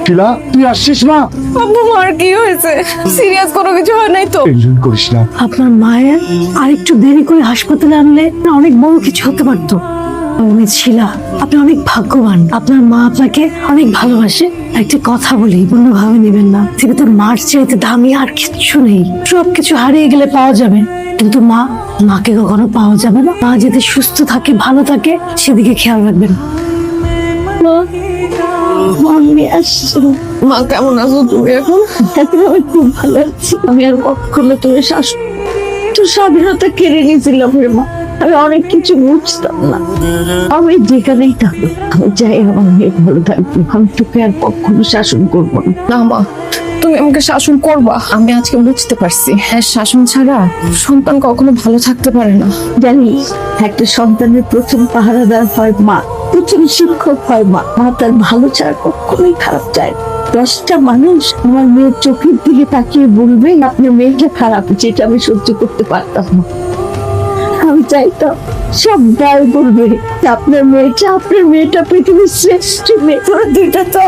শিলা তুই আসছিস মা? আব্বু মার কি হয়েছে? সিরিয়াস কোনো কিছু হয় নাই তো? টেনশন করিস না। আপনার মায়ের আরেকটু দেরি করে হাসপাতালে আনলে অনেক বড় কিছু হতে পারতো। আমি শিলা, আপনি অনেক ভাগ্যবান। আপনার মা আপনাকে অনেক ভালোবাসে। একটা কথা বলি, অন্যভাবে নেবেন না। থেকে তোর মার চাইতে দামি আর কিচ্ছু নেই। সবকিছু হারিয়ে গেলে পাওয়া যাবে, কিন্তু মাকে কখনো পাওয়া যাবে না। মা যাতে সুস্থ থাকে, ভালো থাকে, সেদিকে খেয়াল রাখবেন। আমি আসছি। মা কেমন আছো তুমি এখন? আমি খুব ভালো আছি। আমি আর কখনো তুমি তোর স্বাধীনতা কেড়ে নিয়েছিলাম রে মা। আমি অনেক কিছু বুঝতাম না। আমি যেখানেই থাকি, আমি চাই আমার মেয়ে ভালো থাকবে। আমি তোকে আর কখনো শাসন করবো না। না মা, তুমি আমাকে শাসন করবা। আমি আজকে বুঝতে পারছি, হ্যাঁ, শাসন ছাড়া সন্তান কখনো ভালো থাকতে পারে না। জানিস, একটা সন্তানের প্রথম পাহারাদার হয় মা, প্রথম শিক্ষক হয় মা। মা তার ভালো ছাড়া কখনোই খারাপ চায় না। 10টা মানুষ আমার মেয়ের চোখের দিকে তাকিয়ে বলবে আপনার মেয়েটা খারাপ, যেটা আমি সহ্য করতে পারতাম না। আমি চাইতাম সবাই বলবে যে আপনার মেয়েটা পৃথিবীর শ্রেষ্ঠ মেয়ে। তোরা দুইটা তো